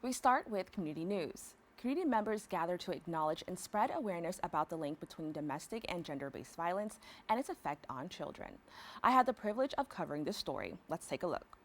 We start with community news. Community members gather to acknowledge and spread awareness about the link between domestic and gender-based violence and its effect on children. I had the privilege of covering this story. Let's take a look.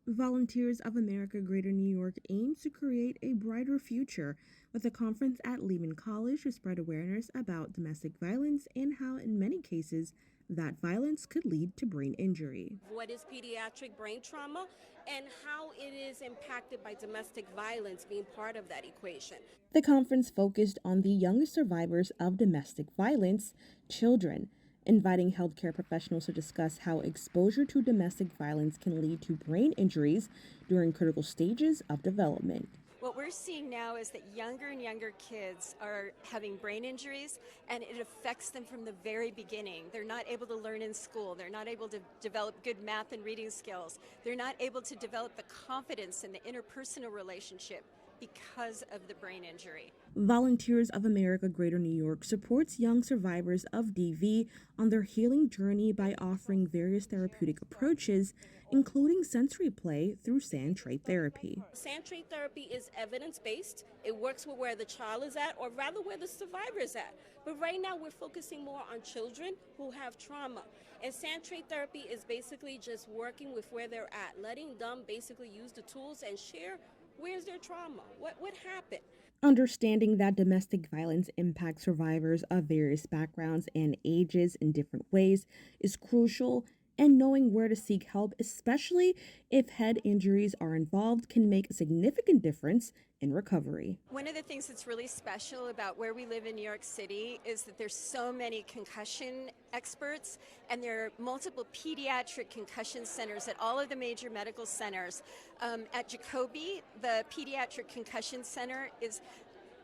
Volunteers of America Greater New York aims to create a brighter future with a conference at Lehman College to spread awareness about domestic violence and how, in many cases, that violence could lead to brain injury. What is pediatric brain trauma and how it is impacted by domestic violence being part of that equation. The conference focused on the youngest survivors of domestic violence, children, inviting healthcare professionals to discuss how exposure to domestic violence can lead to brain injuries during critical stages of development. What we're seeing now is that younger and younger kids are having brain injuries, and it affects them from the very beginning. They're not able to learn in school. They're not able to develop good math and reading skills. They're not able to develop the confidence in the interpersonal relationship because of the brain injury. Volunteers of America Greater New York supports young survivors of DV on their healing journey by offering various therapeutic approaches, including sensory play through sand tray therapy. Sand tray therapy is evidence-based. It works with where the child is at, or rather where the survivor is at. But right now we're focusing more on children who have trauma. And sand tray therapy is basically just working with where they're at, letting them basically use the tools and share where's their trauma, what happened. Understanding that domestic violence impacts survivors of various backgrounds and ages in different ways is crucial, and knowing where to seek help, especially if head injuries are involved, can make a significant difference in recovery. One of the things that's really special about where we live in New York City is that there's so many concussion experts, and there are multiple pediatric concussion centers at all of the major medical centers. At Jacoby, the Pediatric Concussion Center is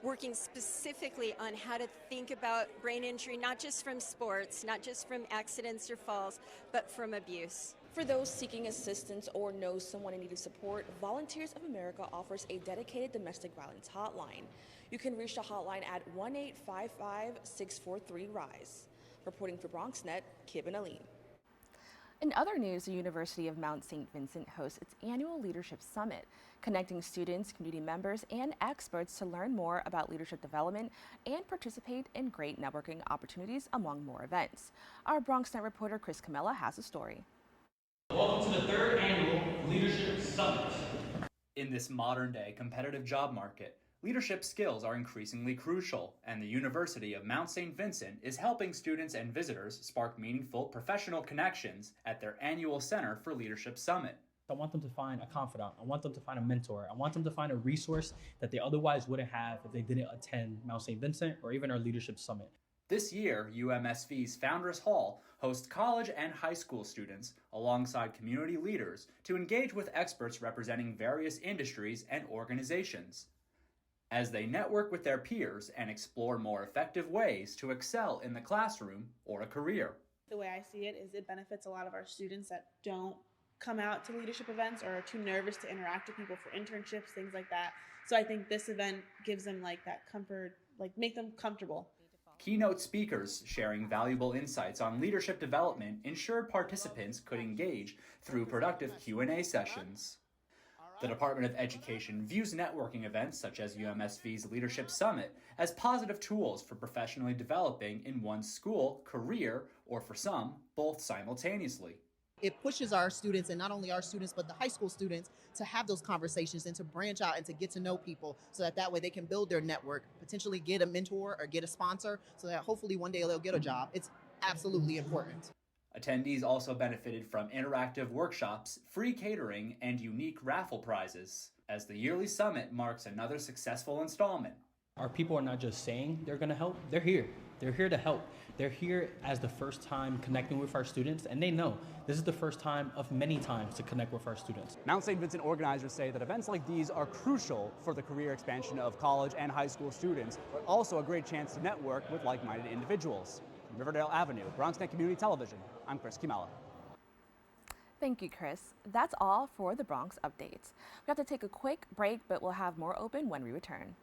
working specifically on how to think about brain injury, not just from sports, not just from accidents or falls, but from abuse. For those seeking assistance or know someone in need of support, Volunteers of America offers a dedicated domestic violence hotline. You can reach the hotline at 1-855-643-RISE. Reporting for BronxNet, Kibin Alleyne. In other news, the University of Mount St. Vincent hosts its annual Leadership Summit, connecting students, community members, and experts to learn more about leadership development and participate in great networking opportunities, among more events. Our BronxNet reporter Chris Camella has a story. Welcome to the third annual Leadership Summit. In this modern-day competitive job market, leadership skills are increasingly crucial, and the University of Mount St. Vincent is helping students and visitors spark meaningful professional connections at their annual Center for Leadership Summit. I want them to find a confidant. I want them to find a mentor. I want them to find a resource that they otherwise wouldn't have if they didn't attend Mount St. Vincent or even our Leadership Summit. This year, UMSV's Founders Hall hosts college and high school students alongside community leaders to engage with experts representing various industries and organizations, as they network with their peers and explore more effective ways to excel in the classroom or a career. The way I see it is it benefits a lot of our students that don't come out to leadership events or are too nervous to interact with people for internships, things like that. So I think this event gives them that comfort, make them comfortable. Keynote speakers sharing valuable insights on leadership development ensured participants could engage through productive Q&A sessions. The Department of Education views networking events such as UMSV's Leadership Summit as positive tools for professionally developing in one's school, career, or for some, both simultaneously. It pushes our students, and not only our students, but the high school students, to have those conversations and to branch out and to get to know people so that way they can build their network, potentially get a mentor or get a sponsor so that hopefully one day they'll get a job. It's absolutely important. Attendees also benefited from interactive workshops, free catering, and unique raffle prizes, as the yearly summit marks another successful installment. Our people are not just saying they're going to help, they're here. They're here to help. They're here as the first time connecting with our students, and they know this is the first time of many times to connect with our students. Mount St. Vincent organizers say that events like these are crucial for the career expansion of college and high school students, but also a great chance to network with like-minded individuals. From Riverdale Avenue, BronxNet Community Television, I'm Chris Camella. Thank you, Chris. That's all for the Bronx Updates. We have to take a quick break, but we'll have more open when we return.